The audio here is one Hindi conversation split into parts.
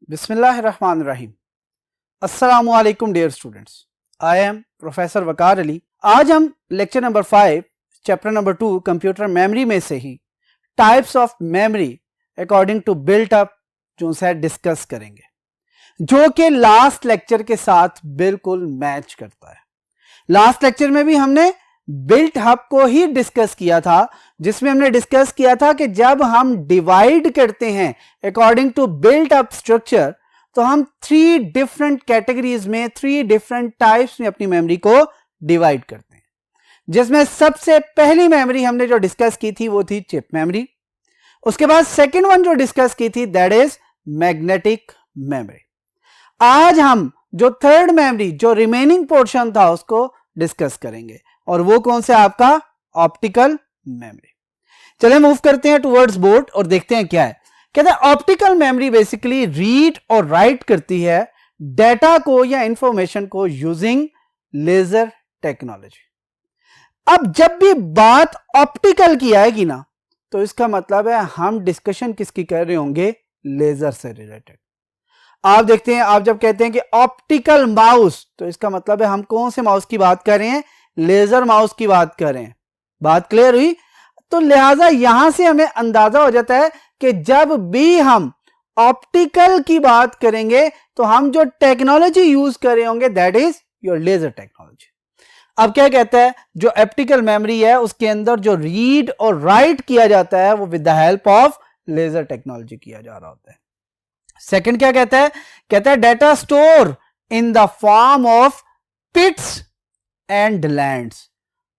बिस्मिल्लाहिर्रहमानिर्रहीम। अस्सलामुअलैकुम dear students, I am professor Waqar Ali. आज हम lecture number 5 chapter number 2 computer memory में से ही types of memory according to built up जो है डिस्कस करेंगे, जो कि लास्ट लेक्चर के साथ बिल्कुल मैच करता है। लास्ट लेक्चर में भी हमने बिल्ट अप को ही डिस्कस किया था, जिसमें हमने डिस्कस किया था कि जब हम डिवाइड करते हैं according to built up structure, तो हम 3 डिफरेंट कैटेगरीज में 3 डिफरेंट टाइप्स में अपनी मेमोरी को डिवाइड करते हैं। जिसमें सबसे पहली मेमोरी हमने जो डिस्कस की थी वो थी चिप मेमोरी। उसके बाद सेकेंड वन जो डिस्कस की थी दैट इज मैग्नेटिक मेमोरी। आज हम जो थर्ड मेमोरी जो रिमेनिंग पोर्शन था उसको डिस्कस करेंगे, और वो कौन सा आपका ऑप्टिकल मेमोरी। चलिए मूव करते हैं टुवर्ड्स बोर्ड और देखते हैं क्या है। कहते हैं ऑप्टिकल मेमोरी बेसिकली रीड और राइट करती है डाटा को या इंफॉर्मेशन को यूजिंग लेजर टेक्नोलॉजी। अब जब भी बात ऑप्टिकल की आएगी ना, तो इसका मतलब है हम डिस्कशन किसकी कर रहे होंगे, लेजर से रिलेटेड। आप देखते हैं, आप जब कहते हैं कि ऑप्टिकल माउस, तो इसका मतलब है हम कौन से माउस की बात कर रहे हैं, लेजर माउस की बात कर रहे हैं। बात क्लियर हुई? तो लिहाजा यहां से हमें अंदाजा हो जाता है कि जब भी हम ऑप्टिकल की बात करेंगे तो हम जो टेक्नोलॉजी यूज कर रहे होंगे that is your laser technology. अब क्या कहता है, जो ऑप्टिकल मेमोरी है उसके अंदर जो रीड और राइट किया जाता है वो with the help of laser technology किया जा रहा होता है। सेकंड क्या कहता है, कहता है data store in the form of pits and lands.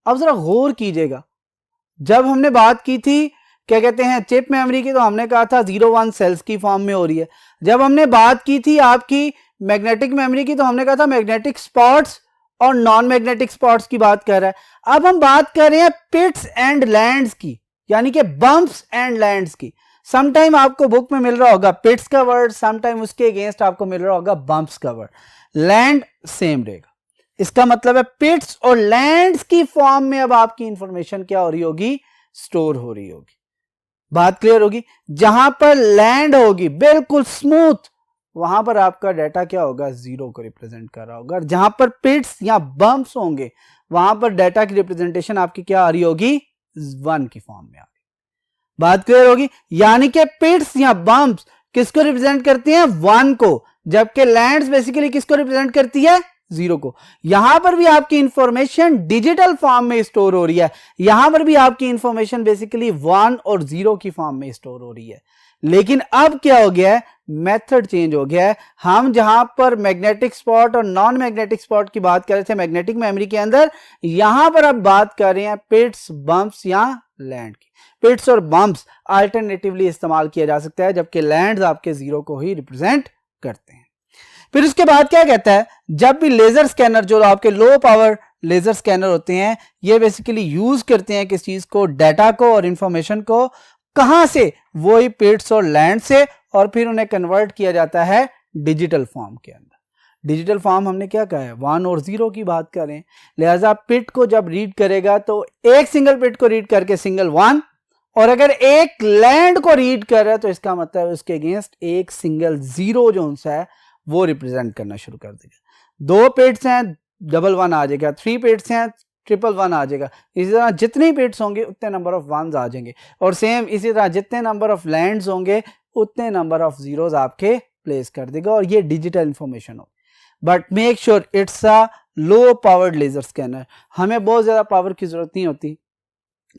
अब जरा गौर कीजिएगा, जब हमने बात की थी क्या कहते हैं चिप मेमोरी की, तो हमने कहा था 0-1 सेल्स की फॉर्म में हो रही है। जब हमने बात की थी आपकी मैग्नेटिक मेमोरी की, तो हमने कहा था मैग्नेटिक स्पॉट्स और नॉन मैग्नेटिक स्पॉट्स की बात कर रहा है। अब हम बात कर रहे हैं पिट्स एंड लैंड्स की, यानी कि बम्प्स एंड लैंड्स की। समटाइम आपको बुक में मिल रहा होगा पिट्स का वर्ड, समटाइम उसके अगेंस्ट आपको मिल रहा होगा बम्प्स का वर्ड। लैंड सेम रहेगा। इसका मतलब है पिट्स और लैंड्स की फॉर्म में अब आपकी इंफॉर्मेशन क्या हो रही होगी, स्टोर हो रही होगी। बात क्लियर होगी? जहां पर लैंड होगी बिल्कुल स्मूथ, वहां पर आपका डाटा क्या होगा, 0 को रिप्रेजेंट कर रहा होगा। जहां पर पिट्स या बम्प्स होंगे वहां पर डाटा की रिप्रेजेंटेशन आपकी क्या आ रही होगी, 1 की फॉर्म में आ रही। बात क्लियर होगी? यानी कि पिट्स या बम्प्स किसको रिप्रेजेंट करती हैं, 1 को, जबकि लैंड्स बेसिकली किसको रिप्रेजेंट करती है, 0 को। यहां पर भी आपकी इंफॉर्मेशन डिजिटल फॉर्म में स्टोर हो रही है। यहां पर भी आपकी इंफॉर्मेशन बेसिकली 1 और 0 की फॉर्म में स्टोर हो रही है। लेकिन अब क्या हो गया है, मेथड चेंज हो गया है। हम जहां पर मैग्नेटिक स्पॉट और नॉन मैग्नेटिक स्पॉट की बात कर रहे थे मैग्नेटिक मेमोरी के अंदर, यहां पर अब बात कर रहे हैं पिट्स, बम्प्स या लैंड की। पिट्स और बम्प्स अल्टरनेटिवली इस्तेमाल किया जा सकता है, जबकि लैंड्स आपके 0 को ही रिप्रेजेंट करते हैं। फिर उसके बाद क्या कहता है, जब भी लेजर स्कैनर, जो आपके लो पावर लेजर स्कैनर होते हैं, ये बेसिकली यूज करते हैं किस चीज को, डाटा को और इंफॉर्मेशन को। कहां से, वही पिट्स और लैंड से, और फिर उन्हें कन्वर्ट किया जाता है डिजिटल फॉर्म के अंदर। डिजिटल फॉर्म हमने क्या कहा है, 1 और 0 की बात करें। लिहाजा पिट को जब रीड करेगा तो एक सिंगल पिट को रीड करके सिंगल 1, और अगर एक लैंड को रीड कर रहा है तो इसका मतलब उसके अगेंस्ट एक सिंगल 0 जो उनसा है वो रिप्रेजेंट करना शुरू कर देगा। 2 पिट्स हैं, 1-1 आ जाएगा। 3 पिट्स हैं, 1-1 आ जाएगा। इसी तरह जितने पिट्स होंगे उतने नंबर ऑफ 1s आ जाएंगे, और सेम इसी तरह जितने नंबर ऑफ लैंड्स होंगे उतने नंबर ऑफ 0s आपके प्लेस कर देगा, और ये डिजिटल इंफॉर्मेशन हो। But make sure it's a low powered laser scanner. हमें बहुत ज्यादा पावर की जरूरत नहीं होती,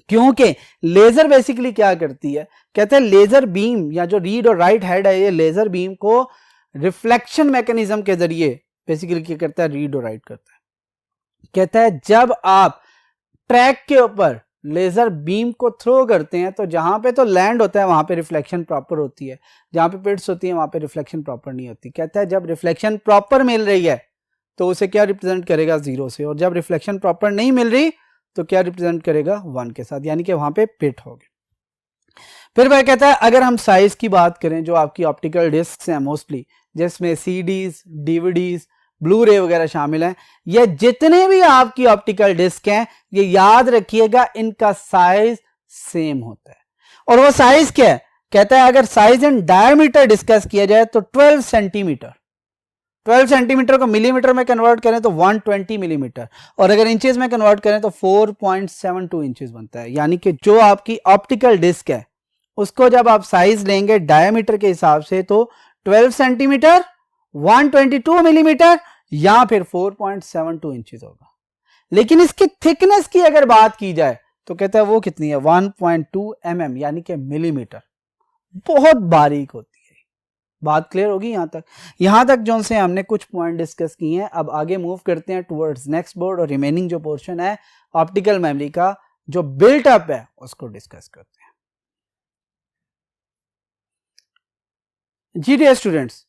क्योंकि लेजर बेसिकली क्या करती है, कहते हैं लेजर बीम या जो रीड और राइट हेड है, ये लेजर बीम को रिफ्लेक्शन मैकेनिज्म के जरिए बेसिकली क्या करता है, रीड और राइट करता है। कहता है जब आप ट्रैक के ऊपर लेजर बीम को थ्रो करते हैं तो जहां पे तो लैंड होता है वहां पे रिफ्लेक्शन प्रॉपर होती है, जहां पे पिट्स होती है वहां पे रिफ्लेक्शन प्रॉपर नहीं होती। कहता है जब रिफ्लेक्शन प्रॉपर मिल रही है तो उसे क्या रिप्रेजेंट करेगा, 0 से, और जब रिफ्लेक्शन प्रॉपर नहीं मिल रही तो क्या रिप्रेजेंट करेगा, 1 के साथ, यानी कि वहां पे पिट हो गए। फिर वह कहता है अगर हम साइज की बात करें, जो आपकी ऑप्टिकल डिस्क हैं मोस्टली, जिसमें सीडीज, डीवीडीज, ब्लू रे वगैरह शामिल हैं, ये जितने भी आपकी ऑप्टिकल डिस्क हैं, ये याद रखिएगा इनका साइज सेम होता है। और वो साइज क्या है, कहता है अगर साइज एंड डायमीटर डिस्कस किया जाए तो 12 सेंटीमीटर, 12 सेंटीमीटर को मिलीमीटर में कन्वर्ट करें तो 120 मिलीमीटर, और अगर इंचेस में कन्वर्ट करें तो 4.72 इंचेस बनता है। यानी कि जो आपकी ऑप्टिकल डिस्क है उसको जब आप साइज लेंगे डायमीटर के हिसाब से तो 12 सेंटीमीटर, 122 मिलीमीटर या फिर 4.72 इंचेस होगा। लेकिन इसकी थिकनेस की अगर बात की जाए तो कहता है वो कितनी है, 1.2 mm यानी कि मिलीमीटर, बहुत बारीक होती है। बात क्लियर होगी यहां तक जो से हमने कुछ पॉइंट डिस्कस किए हैं। अब आगे मूव करते हैं टुवर्ड्स नेक्स्ट बोर्ड और रिमेनिंग जो पोर्शन है ऑप्टिकल मेमोरी का जो बिल्ट अप है उसको डिस्कस करते हैं। जी डियर स्टूडेंट्स,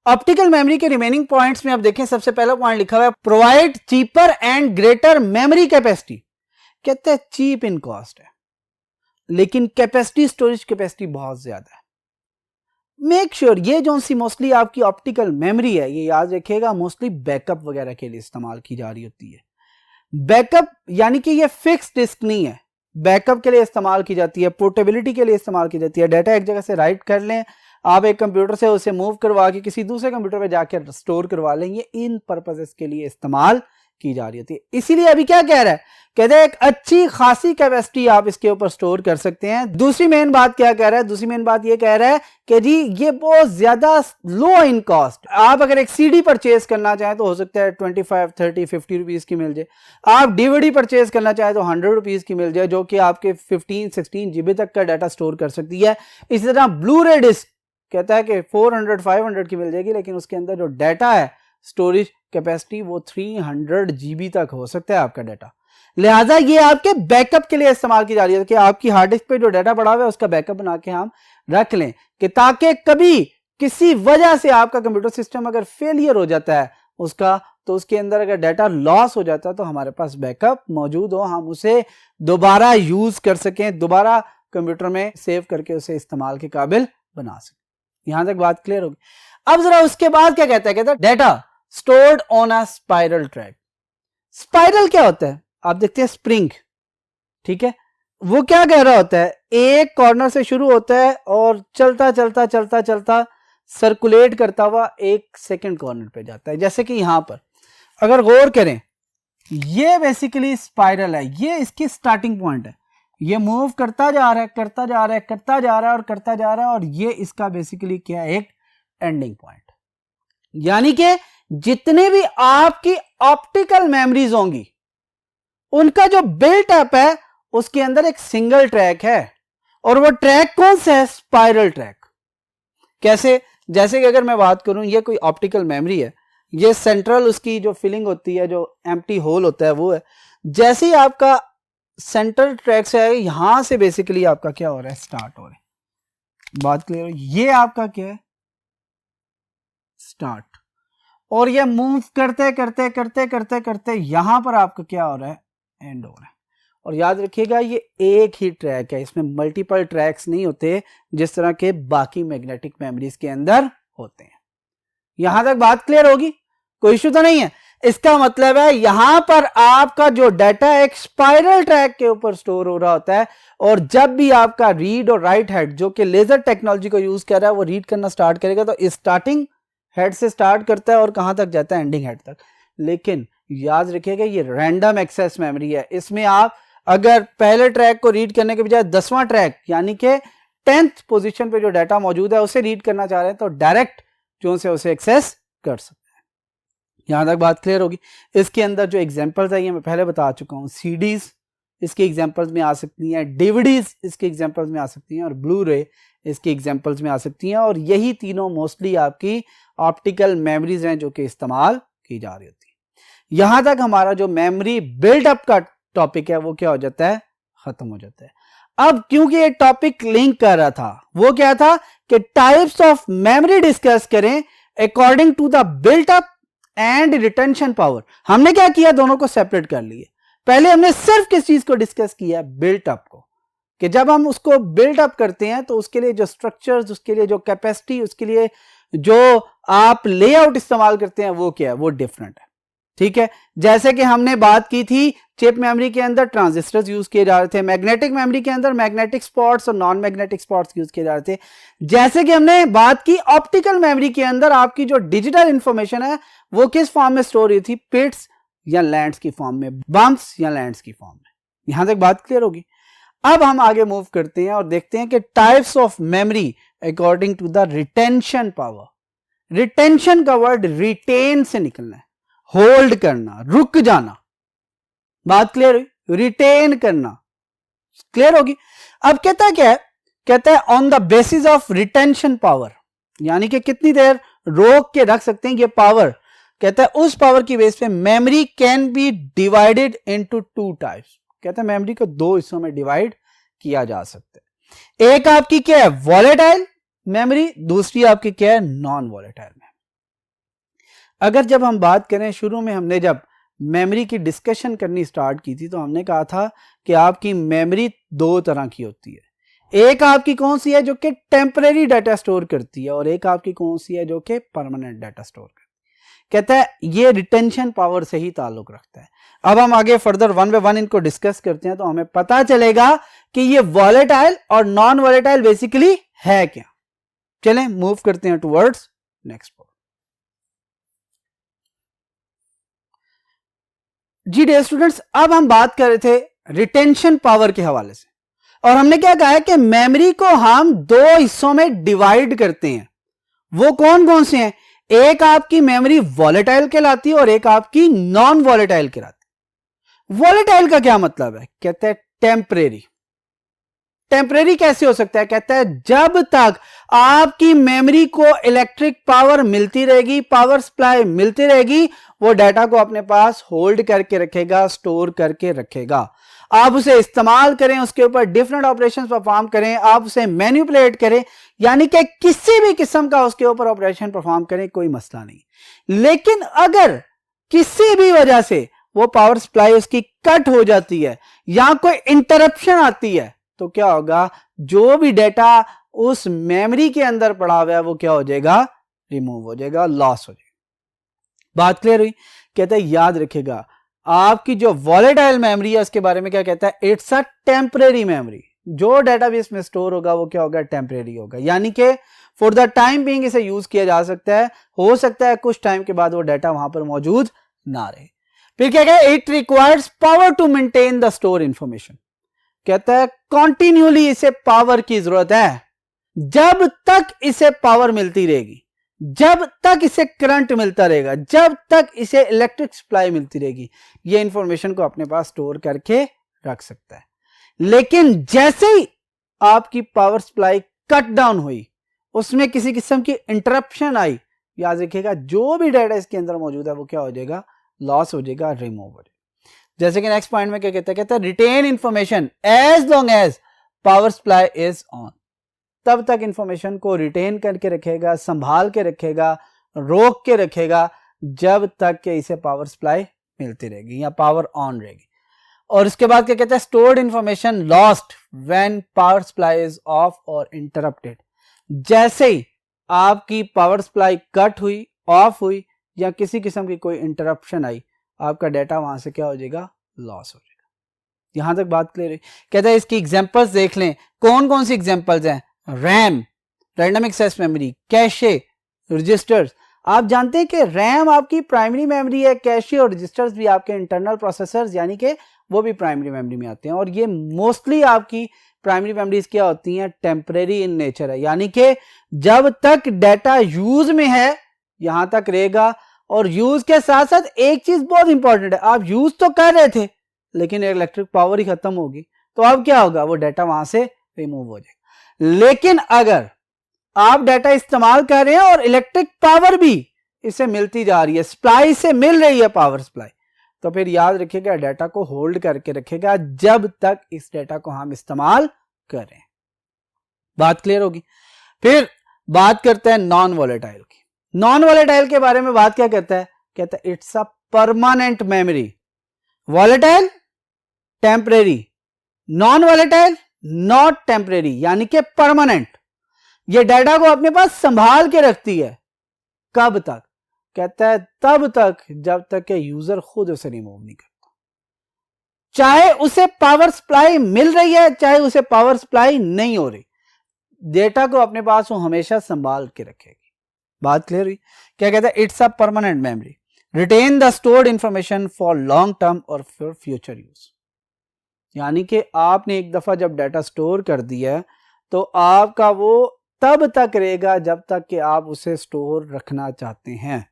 ऑप्टिकल मेमोरी के रिमेनिंग पॉइंट्स में अब देखें, सबसे पहला पॉइंट लिखा हुआ है provide cheaper and greater memory capacity. कहते हैं चीप इन कॉस्ट है लेकिन कैपेसिटी, स्टोरेज कैपेसिटी बहुत ज्यादा है। मेक श्योर ये जो सी मोस्टली आपकी ऑप्टिकल मेमोरी है ये याद रखिएगा मोस्टली बैकअप वगैरह के लिए इस्तेमाल की जा रही होती है। बैकअप यानी कि ये फिक्स डिस्क नहीं है, बैकअप के लिए इस्तेमाल की जाती है, पोर्टेबिलिटी के लिए इस्तेमाल की जाती है। डाटा एक जगह से राइट कर लें आप एक कंप्यूटर से, उसे मूव करवा के किसी दूसरे कंप्यूटर पे जाकर स्टोर करवा लेंगे, इन पर्पसेस के लिए इस्तेमाल की जा रही होती है। इसीलिए अभी क्या कह रहा है, कहते हैं एक अच्छी खासी कैपेसिटी आप इसके ऊपर स्टोर कर सकते हैं। दूसरी मेन बात क्या कह रहा है, दूसरी मेन बात ये कह रहा है कि जी ये बहुत ज्यादा लो इन कॉस्ट। आप अगर एक सीडी परचेज करना चाहें तो हो सकता है 25, 30, 50 रुपीज की मिल जाए। आप डीवीडी परचेज करना चाहें तो 100 रुपीज की मिल जाए जो कि आपके 15-16 जीबी तक का डाटा स्टोर कर सकती है। इसी तरह ब्लू रे डिस्क कहता है कि 400-500 की मिल जाएगी लेकिन उसके अंदर जो डाटा है स्टोरेज कैपेसिटी वो 300 जीबी तक हो सकता है आपका डाटा। लिहाजा ये आपके बैकअप के लिए इस्तेमाल की जा रही है कि आपकी हार्ड डिस्क पे जो डाटा पड़ा हुआ है उसका बैकअप बना के हम रख लें कि ताकि कभी किसी वजह से आपका कंप्यूटर सिस्टम अगर फेलियर हो जाता है उसका, तो उसके अंदर अगर डाटा लॉस हो जाता है तो हमारे पास बैकअप मौजूद हो, हम उसे दोबारा यूज कर सकें, दोबारा कंप्यूटर में सेव करके उसे इस्तेमाल के काबिल बना सकें। यहां तक बात क्लियर होगी। अब जरा उसके बाद क्या कहता है data stored on a spiral track. Spiral क्या होता है, आप देखते हैं स्प्रिंग, ठीक है, वो क्या कह रहा होता है, एक कॉर्नर से शुरू होता है और चलता चलता चलता चलता सर्कुलेट करता हुआ एक सेकंड कॉर्नर पे जाता है। जैसे कि यहां पर अगर गौर करें ये बेसिकली स्पाइरल है, ये इसकी स्टार्टिंग पॉइंट है, ये मूव करता जा रहा है करता जा रहा है करता जा रहा है और करता जा रहा है और ये इसका बेसिकली क्या है, एक एंडिंग पॉइंट। यानी कि जितने भी आपकी ऑप्टिकल मेमोरीज होंगी उनका जो बिल्ट अप है उसके अंदर एक सिंगल ट्रैक है और वो ट्रैक कौन सा है, स्पाइरल ट्रैक। कैसे, जैसे कि अगर मैं बात करूं ये कोई ऑप्टिकल मेमोरी है, ये सेंट्रल उसकी जो फिलिंग होती है, जो एम्प्टी होल होता है वो है। जैसे ही आपका सेंट्रल ट्रैक से आएगा यहां से बेसिकली आपका क्या हो रहा है, स्टार्ट हो रहा है। बात क्लियर हो, ये आपका क्या है, स्टार्ट, और ये मूव करते करते करते करते करते यहां पर आपका क्या हो रहा है, एंड हो रहा है। और याद रखिएगा ये एक ही ट्रैक है, इसमें मल्टीपल ट्रैक्स नहीं होते जिस तरह के बाकी मैग्नेटिक मेमोरीज के अंदर होते हैं। यहां तक बात क्लियर होगी, कोई इश्यू तो नहीं है। इसका मतलब है यहां पर आपका जो डाटा एक स्पाइरल ट्रैक के ऊपर स्टोर हो रहा होता है और जब भी आपका रीड और राइट हेड जो कि लेजर टेक्नोलॉजी को यूज कर रहा है वो रीड करना स्टार्ट करेगा तो स्टार्टिंग हेड से स्टार्ट करता है और कहां तक जाता है, एंडिंग हेड तक। लेकिन याद रखिएगा ये रैंडम एक्सेस मेमोरी है, इसमें आप अगर पहले ट्रैक को रीड करने के बजाय 10वां ट्रैक यानी कि 10th पोजीशन पे जो डाटा मौजूद है उसे रीड करना चाह रहे हैं तो डायरेक्ट जो से उसे एक्सेस कर सकते हैं। यहां तक बात क्लियर होगी। इसके अंदर जो एग्जांपल्स है ये मैं पहले बता चुका हूं, सीडीज इसके एग्जांपल्स में आ सकती हैं, डीवीडीज इसके एग्जांपल्स में आ सकती हैं और ब्लू रे इसके एग्जांपल्स में आ सकती हैं। और यही तीनों मोस्टली आपकी ऑप्टिकल मेमोरीज हैं जो कि इस्तेमाल की जा रही होती है। यहां तक हमारा जो मेमोरी बिल्डअप का टॉपिक है वो क्या हो जाता है, खत्म हो जाता है। अब क्योंकि ये टॉपिक लिंक कर रहा था, वो क्या था कि टाइप्स ऑफ मेमोरी डिस्कस करें according to the built up and retention power. हमने क्या किया, दोनों को सेपरेट कर लिए। पहले हमने सिर्फ किस चीज को डिस्कस किया, बिल्टअप को, कि जब हम उसको बिल्टअप करते हैं तो उसके लिए जो स्ट्रक्चर्स, उसके लिए जो कैपेसिटी, उसके लिए जो आप लेआउट इस्तेमाल करते हैं वो क्या है, वो डिफरेंट है। ठीक है, जैसे कि हमने बात की थी चिप मेमोरी के अंदर ट्रांजिस्टर्स यूज किए जा रहे थे, मैग्नेटिक मेमोरी के अंदर मैग्नेटिक स्पॉट्स और नॉन मैग्नेटिक स्पॉट्स यूज किए जा रहे थे। जैसे कि हमने बात की ऑप्टिकल मेमोरी के अंदर आपकी जो डिजिटल इंफॉर्मेशन है वो किस फॉर्म में स्टोर हुई थी, पिट्स या लैंड्स की फॉर्म में, बम्प्स या लैंड्स की फॉर्म में। यहां तक बात क्लियर होगी। अब हम आगे मूव करते हैं और देखते हैं कि types of memory according to the retention power. Retention का वर्ड रिटेन से निकलना है, होल्ड करना, रुक जाना। बात क्लियर हुई, रिटेन करना क्लियर होगी। अब कहता है क्या है, कहता है on the basis of retention power, यानी कि कितनी देर रोक के रख सकते हैं ये पावर। कहता है उस पावर की बेस पे memory can be divided into two types. कहता है मेमोरी को दो हिस्सों में डिवाइड किया जा सकता है। एक आपकी क्या है, वॉलेटाइल मेमोरी, दूसरी आपकी क्या है, नॉन वॉलेटाइल मेमोरी। अगर जब हम बात करें, शुरू में हमने जब मेमोरी की डिस्कशन करनी स्टार्ट की थी तो हमने कहा था कि आपकी मेमोरी दो तरह की होती है। एक आपकी कौन सी है जो कि टेम्परेरी डाटा स्टोर करती है और एक आपकी कौन सी है जो कि परमानेंट डाटा स्टोर करती है। कहता है ये रिटेंशन पावर से ही ताल्लुक रखता है। अब हम आगे फर्दर वन बाय वन इनको डिस्कस करते हैं तो हमें पता चलेगा कि ये वॉलेटाइल और नॉन वॉलेटाइल बेसिकली है क्या। चलें मूव करते हैं टुवर्ड्स नेक्स्ट पॉइंट। जी डियर स्टूडेंट्स, अब हम बात कर रहे थे रिटेंशन पावर के हवाले से और हमने क्या कहा है कि मेमोरी को हम दो हिस्सों में डिवाइड करते हैं। वो कौन कौन से हैं, एक आपकी मेमोरी वॉलेटाइल कहलाती है और एक आपकी नॉन वॉलेटाइल कहलाती है। वॉलेटाइल का क्या मतलब है, कहते हैं टेम्परेरी। टेम्परेरी कैसे हो सकता है, कहता है जब तक आपकी मेमोरी को इलेक्ट्रिक पावर मिलती रहेगी, पावर सप्लाई मिलती रहेगी, वो डाटा को अपने पास होल्ड करके रखेगा, स्टोर करके रखेगा। आप उसे इस्तेमाल करें, उसके ऊपर डिफरेंट ऑपरेशंस परफॉर्म करें, आप उसे मैनिपुलेट करें, यानी कि किसी भी किस्म का उसके ऊपर ऑपरेशन परफॉर्म करें, कोई मसला नहीं। लेकिन अगर किसी भी वजह से वो पावर सप्लाई उसकी कट हो जाती है या कोई इंटरप्शन आती है तो क्या होगा, जो भी डाटा उस मेमोरी के अंदर पड़ा हुआ है वो क्या हो जाएगा, रिमूव हो जाएगा, लॉस हो जाएगा। बात क्लियर हुई। कहता है याद रखिएगा आपकी जो वॉलेटाइल मेमोरी है उसके बारे में क्या कहता है, इट्स अ टेम्परेरी मेमोरी। जो डेटाबेस में स्टोर होगा वो क्या होगा, टेम्परेरी होगा, यानी कि फॉर द टाइम बीइंग इसे यूज किया जा सकता है, हो सकता है कुछ टाइम के बाद वो डाटा वहां पर मौजूद ना रहे। फिर क्या कहता है, it requires power to maintain the store information. कहता है कॉन्टिन्यूली इसे पावर की जरूरत है, जब तक इसे पावर मिलती रहेगी, जब तक इसे करंट मिलता रहेगा, जब तक इसे इलेक्ट्रिक सप्लाई मिलती रहेगी, ये इंफॉर्मेशन को अपने पास स्टोर करके रख सकता है। लेकिन जैसे ही आपकी पावर सप्लाई कट डाउन हुई, उसमें किसी किस्म की इंटरप्शन आई, याद रखिएगा जो भी डाटा इसके अंदर मौजूद है वो क्या हो जाएगा, लॉस हो जाएगा, रिमूव हो जाएगा। जैसे कि नेक्स्ट पॉइंट में क्या कहता है, कहता है retain information as long as power supply is on. तब तक इंफॉर्मेशन को रिटेन करके रखेगा, संभाल के रखेगा, रोक के रखेगा, जब तक कि इसे पावर सप्लाई मिलती रहेगी या पावर ऑन रहेगी। और इसके बाद क्या कहता है, stored information lost when power supply is of और इंटरप्टेड। जैसे ही आपकी पावर सप्लाई कट हुई, ऑफ हुई या किसी किस्म की कोई इंटरप्शन आई, आपका डाटा वहां से क्या हो जाएगा, लॉस हो जाएगा। यहां तक बात क्लियर है। कहता है इसकी एग्जांपल्स देख लें, कौन कौन सी एग्जांपल्स हैं, RAM, random access memory, cache, registers. आप जानते हैं कि रैम आपकी प्राइमरी मेमोरी है, कैशे और रजिस्टर्स भी आपके इंटरनल प्रोसेसर्स यानी कि वो भी प्राइमरी मेमोरी में आते हैं। और ये मोस्टली आपकी प्राइमरी मेमोरीज क्या होती हैं, टेम्परेरी इन नेचर है, यानी कि जब तक डाटा यूज में है यहां तक रहेगा। और यूज के साथ साथ एक चीज बहुत इंपॉर्टेंट है, आप यूज तो कर रहे थे लेकिन इलेक्ट्रिक पावर ही खत्म होगी तो अब क्या होगा, वो डाटा वहां से रिमूव हो जाएगा। लेकिन अगर आप डाटा इस्तेमाल कर रहे हैं और इलेक्ट्रिक पावर भी इसे मिलती जा रही है, सप्लाई से मिल रही है पावर सप्लाई, तो फिर याद रखिएगा डाटा को होल्ड करके रखेगा जब तक इस डाटा को हम इस्तेमाल करें। बात क्लियर होगी। फिर बात करते हैं नॉन वॉलेटाइल की। नॉन वॉलेटाइल के बारे में बात क्या कहता है, कहता है it's a permanent memory. Volatile temporary, non volatile not temporary यानी कि परमानेंट। ये डाटा को अपने पास संभाल के रखती है, कब तक, कहता है तब तक जब तक कि यूजर खुद उसे रिमूव नहीं करता, चाहे उसे पावर सप्लाई मिल रही है चाहे उसे पावर सप्लाई नहीं हो रही, डेटा को अपने पास वो हमेशा संभाल के रखेगी। बात क्लियर हुई? क्या कहता है? It's a permanent memory, retain the stored information for long term और फॉर फ्यूचर यूज। यानी कि आपने एक दफा जब डाटा स्टोर कर दिया है तो आपका वो तब तक रहेगा जब तक कि आप उसे स्टोर रखना चाहते हैं।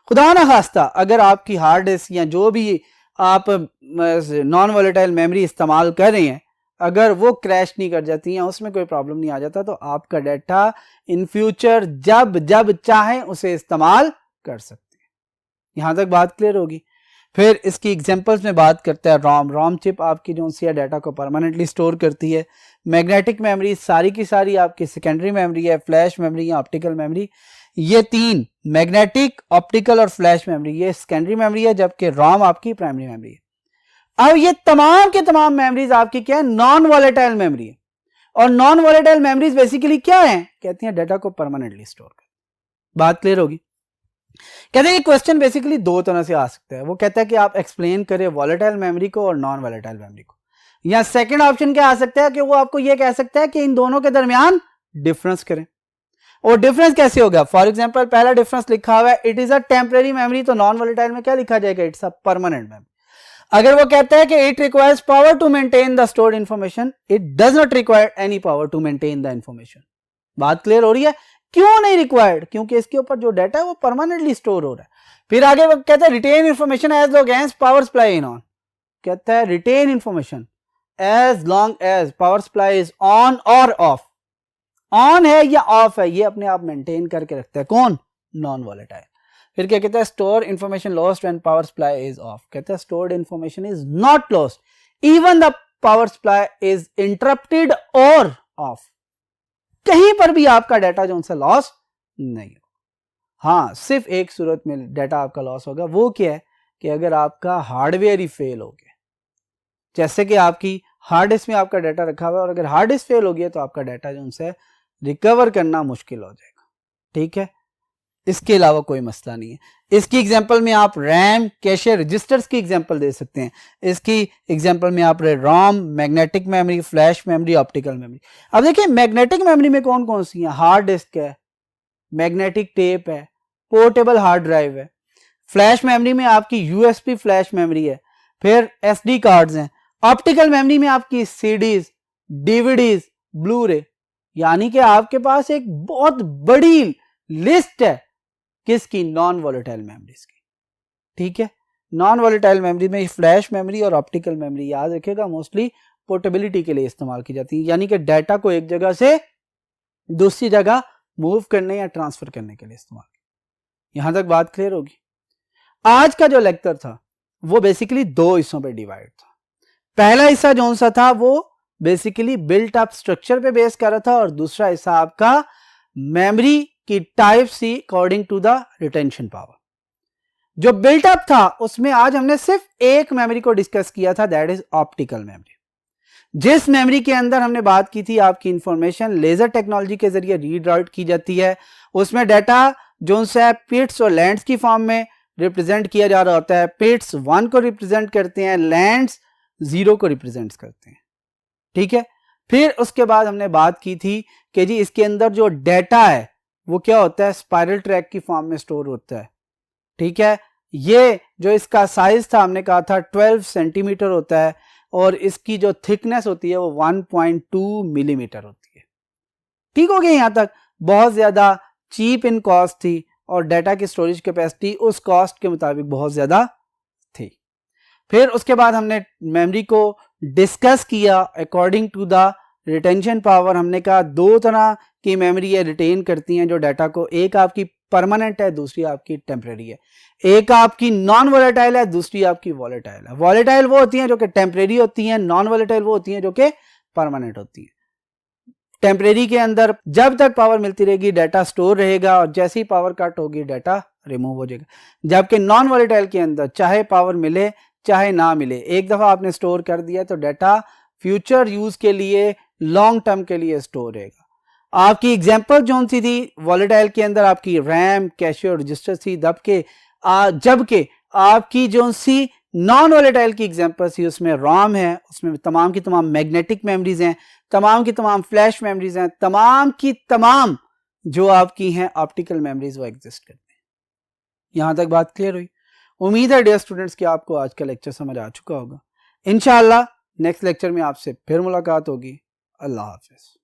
खुदा ना खास्ता अगर आपकी हार्ड डिस्क या जो भी आप नॉन वोलेटाइल मेमोरी इस्तेमाल कर रहे हैं, अगर वो क्रैश नहीं कर जाती या उसमें कोई प्रॉब्लम नहीं आ जाता, तो आपका डाटा इन फ्यूचर जब जब चाहे उसे इस्तेमाल कर सकते हैं। यहां तक बात क्लियर होगी। फिर इसकी एग्जांपल्स में बात करते हैं। रोम चिप आपकी जो सी डाटा को परमानेंटली स्टोर करती है। मैग्नेटिक मेमोरी सारी की सारी आपकी सेकेंडरी मेमोरी है, फ्लैश मेमोरी या ऑप्टिकल मेमोरी। ये तीन मैग्नेटिक, ऑप्टिकल और फ्लैश मेमोरी ये सेकेंडरी मेमोरी है, जबकि रोम आपकी प्राइमरी मेमोरी है। अब ये तमाम के तमाम मेमोरीज आपकी क्या है? नॉन वॉलेटाइल मेमोरी है। और नॉन वॉलेटाइल मेमोरीज बेसिकली क्या है? कहती हैं डाटा को परमानेंटली स्टोर कर। बात क्लियर होगी? कहते हैं ये क्वेश्चन बेसिकली दो तरह से आ सकता है। वो कहता है कि आप एक्सप्लेन करें वॉलेटाइल मेमोरी को और नॉन वॉलेटाइल मेमोरी को, या सेकंड ऑप्शन क्या आ सकता है कि वो आपको ये कह सकता है कि इन दोनों के दरमियान डिफरेंस करें। और डिफरेंस कैसे होगा? फॉर एग्जांपल पहला डिफरेंस लिखा हुआ है it is a temporary memory, तो नॉन वॉलेटाइल में क्या लिखा जाएगा? It's a permanent memory. अगर वो कहता है कि it requires power to maintain the stored information, it does not require any power to maintain the information. बात क्लियर हो रही है? क्यों नहीं रिक्वायर्ड? क्योंकि इसके ऊपर जो डाटा है वो परमानेंटली स्टोर हो रहा है। फिर आगे वो कहता है retain information as long as power supply in on. कहता है retain information as long as power supply is on और ऑफ। ऑन है या ऑफ है ये अपने आप मेंटेन करके रखता है कौन? Non volatile. फिर क्या कहता है? Store information lost when power supply is of. कहता है stored information is not lost even the power supply is interrupted और ऑफ। कहीं पर भी आपका डाटा जो उनसे लॉस नहीं हो। हाँ, सिर्फ एक सूरत में डाटा आपका लॉस होगा, वो क्या है कि अगर आपका हार्डवेयर ही फेल हो गया, जैसे कि आपकी हार्ड डिस्क में आपका डाटा रखा हुआ है और अगर हार्ड डिस्क फेल हो गया तो आपका डाटा जो उनसे रिकवर करना मुश्किल हो जाएगा। ठीक है, इसके अलावा कोई मसला नहीं है। इसकी एग्जांपल में आप रैम, कैशे, रजिस्टर्स की एग्जांपल दे सकते हैं। इसकी एग्जांपल में आप ROM, magnetic memory, flash memory, optical memory. अब देखिए मैग्नेटिक मेमोरी में कौन कौन सी है? हार्ड डिस्क है, मैग्नेटिक टेप है, पोर्टेबल हार्ड ड्राइव है। फ्लैश मेमोरी में आपकी यूएसबी फ्लैश मेमोरी है, फिर एसडी कार्ड्स हैं। ऑप्टिकल मेमोरी में आपकी सीडीज, डीवीडीज, ब्लू रे। यानी कि आपके पास एक बहुत बड़ी लिस्ट है किसकी? नॉन वॉलेटाइल मेमोरीज की। ठीक है, नॉन वॉलेटाइल मेमोरी में फ्लैश मेमोरी और ऑप्टिकल मेमोरी याद रखिएगा मोस्टली पोर्टेबिलिटी के लिए इस्तेमाल की जाती है, यानी कि डाटा को एक जगह से दूसरी जगह मूव करने या ट्रांसफर करने के लिए इस्तेमाल। यहां तक बात क्लियर होगी? आज का जो लेक्चर था वो बेसिकली दो हिस्सों पे डिवाइड था। पहला हिस्सा जो सा था वो बेसिकली बिल्ट अप स्ट्रक्चर पे बेस कर रहा था और दूसरा हिस्सा आपका मेमोरी की टाइप सी according to the retention power. जो बिल्ट अप था उसमें आज हमने सिर्फ एक मेमोरी को डिस्कस किया था, दैट इज ऑप्टिकल मेमोरी। जिस मेमोरी के अंदर हमने बात की थी आपकी इंफॉर्मेशन लेजर टेक्नोलॉजी के जरिए रीड राइट की जाती है, उसमें डाटा जो है पिट्स और लैंड्स की फॉर्म में रिप्रेजेंट किया जा रहा होता है। पिट्स 1 को रिप्रेजेंट करते हैं, लैंड्स 0 को रिप्रेजेंट करते हैं। ठीक है, फिर उसके बाद हमने बात की थी कि जी इसके अंदर जो डाटा है वो क्या होता है? स्पाइरल ट्रैक की फॉर्म में स्टोर होता है। ठीक है, ये जो इसका साइज था हमने कहा था 12 सेंटीमीटर होता है और इसकी जो थिकनेस होती है वो 1.2 मिलीमीटर होती है। ठीक हो गया? यहां तक बहुत ज्यादा चीप इन कॉस्ट थी और डाटा की स्टोरेज कैपेसिटी उस कॉस्ट के मुताबिक बहुत ज्यादा थी। फिर उसके बाद हमने मेमोरी को डिस्कस किया according to the retention power. हमने कहा दो तरह की मेमोरी है रिटेन करती हैं जो डाटा को, एक आपकी परमानेंट है, दूसरी आपकी टेम्परेरी है। एक आपकी नॉन वॉलेटाइल है, दूसरी आपकी वॉलेटाइल है। वॉलेटाइल वो होती हैं जो कि टेम्परेरी होती हैं, नॉन वॉलेटाइल वो होती हैं जो कि परमानेंट होती हैं। टेम्परेरी के अंदर जब तक पावर मिलती रहेगी डाटा स्टोर रहेगा और जैसे ही पावर कट होगी डाटा रिमूव हो जाएगा। जबकि नॉन वॉलेटाइल के अंदर चाहे पावर मिले चाहे ना मिले, एक दफा आपने स्टोर कर दिया तो डाटा फ्यूचर यूज के लिए लॉन्ग टर्म के लिए स्टोर रहेगा। आपकी एग्जांपल जो सी थी वॉलेटाइल के अंदर आपकी रैम, कैश और रजिस्टर थी, जबकि आपकी जो सी नॉन वॉलेटाइल की एग्जांपल थी उसमें रॉम है, उसमें तमाम की तमाम मैग्नेटिक मेमोरीज हैं, तमाम की तमाम फ्लैश मेमोरीज हैं, तमाम की तमाम जो आपकी हैं ऑप्टिकल मेमोरीज वो एग्जिस्ट करती हैं। यहां तक बात क्लियर हुई? उम्मीद है डियर स्टूडेंट्स कि आपको आज का लेक्चर समझ आ चुका होगा। इंशाअल्लाह नेक्स्ट लेक्चर में आपसे फिर मुलाकात होगी। अल्लाह हाफिज।